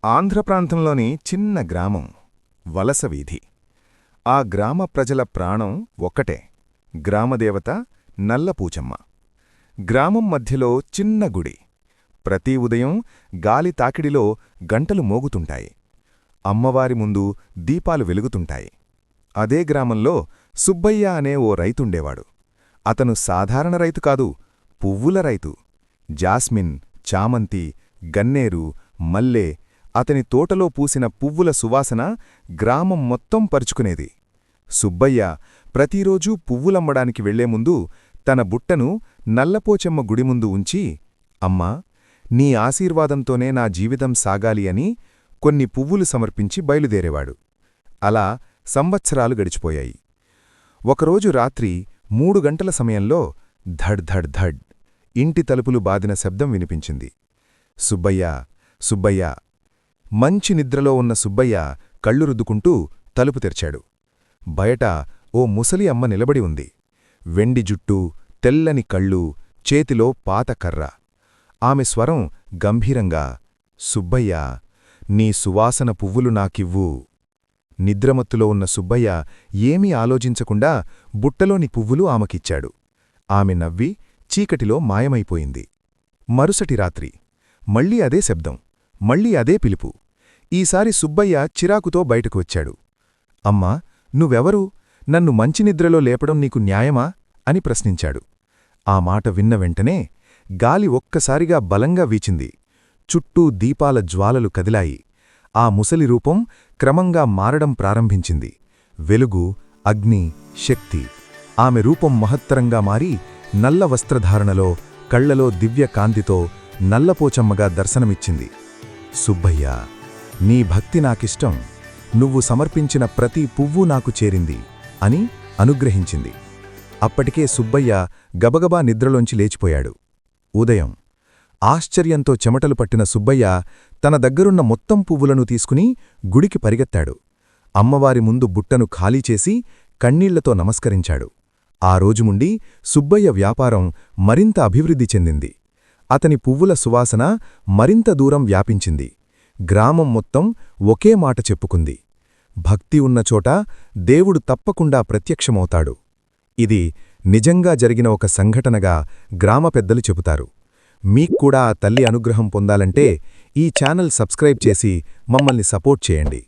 ఆంధ్రప్రాంతంలోని చిన్న గ్రామం వలసవీధి. ఆ గ్రామ ప్రజల ప్రాణం ఒక్కటే, గ్రామదేవత నల్లపూచమ్మ. గ్రామం మధ్యలో చిన్న గుడి. ప్రతి ఉదయం గాలి తాకిడిలో గంటలు మోగుతుంటాయి. అమ్మవారి ముందు దీపాలు వెలుగుతుంటాయి. అదే గ్రామంలో సుబ్బయ్య అనే ఓ రైతుండేవాడు. అతను సాధారణ రైతు కాదు, పువ్వుల రైతు. జాస్మిన్, చామంతి, గన్నేరు, మల్లె, అతని తోటలో పూసిన పువ్వుల సువాసన గ్రామం మొత్తం పరుచుకునేది. సుబ్బయ్య ప్రతిరోజూ పువ్వులమ్మడానికి వెళ్లేముందు తన బుట్టను నల్లపోచమ్మ గుడిముందు ఉంచి, అమ్మా, నీ ఆశీర్వాదంతోనే నా జీవితం సాగాలి అని కొన్ని పువ్వులు సమర్పించి బయలుదేరేవాడు. అలా సంవత్సరాలు గడిచిపోయాయి. ఒకరోజు రాత్రి 3 గంటల సమయంలో ధడ్ ధడ్ ధడ్ ఇంటి తలుపులు బాదిన శబ్దం వినిపించింది. సుబ్బయ్య, సుబ్బయ్య. మంచి నిద్రలో ఉన్న సుబ్బయ్య కళ్ళు రుద్దుకుంటూ తలుపు తెరిచాడు. బయట ఓ ముసలి అమ్మ నిలబడి ఉంది. వెండి జుట్టు, తెల్లని కళ్ళు, చేతిలో పాత కర్ర. ఆమె స్వరం గంభీరంగా, సుబ్బయ్య, నీ సువాసన పువ్వులు నాకివ్వు. నిద్రమత్తులో ఉన్న సుబ్బయ్య ఏమీ ఆలోచించకుండా బుట్టలోని పువ్వులు ఆమెకిచ్చాడు. ఆమె నవ్వి చీకటిలో మాయమైపోయింది. మరుసటి రాత్రి మళ్లీ అదే శబ్దం, మళ్లీ అదే పిలుపు. ఈసారి సుబ్బయ్య చిరాకుతో బయటకు వచ్చాడు. అమ్మా, నువ్వెవరు? నన్ను మంచినిద్రలో లేపడం నీకు న్యాయమా అని ప్రశ్నించాడు. ఆ మాట విన్న వెంటనే గాలి ఒక్కసారిగా బలంగా వీచింది. చుట్టూ దీపాల జ్వాలలు కదిలాయి. ఆ ముసలి రూపం క్రమంగా మారడం ప్రారంభించింది. వెలుగు, అగ్ని, శక్తి. ఆమె రూపం మహత్తరంగా మారి నల్ల వస్త్రధారణలో, కళ్లలో దివ్య కాంతితో నల్లపోచమ్మగా దర్శనమిచ్చింది. సుబ్బయ్య, నీ భక్తి నాకిష్టం. నువ్వు సమర్పించిన ప్రతి పువ్వు నాకు చేరింది అని అనుగ్రహించింది. అప్పటికే సుబ్బయ్య గబగబా నిద్రలోంచి లేచిపోయాడు. ఉదయం ఆశ్చర్యంతో చెమటలు పట్టిన సుబ్బయ్య తన దగ్గరున్న మొత్తం పువ్వులను తీసుకుని గుడికి పరిగెత్తాడు. అమ్మవారి ముందు బుట్టను ఖాళీ చేసి కన్నీళ్లతో నమస్కరించాడు. ఆ రోజు నుండి సుబ్బయ్య వ్యాపారం మరింత అభివృద్ధి చెందింది. అతని పువ్వుల సువాసన మరింత దూరం వ్యాపించింది. గ్రామం మొత్తం ఒకే మాట చెప్పుకుంది: భక్తి ఉన్నచోట దేవుడు తప్పకుండా ప్రత్యక్షమవుతాడు. ఇది నిజంగా జరిగిన ఒక సంఘటనగా గ్రామ పెద్దలు చెబుతారు. మీక్కూడా ఆ తల్లి అనుగ్రహం పొందాలంటే ఈ ఛానల్ సబ్స్క్రైబ్ చేసి మమ్మల్ని సపోర్ట్ చేయండి.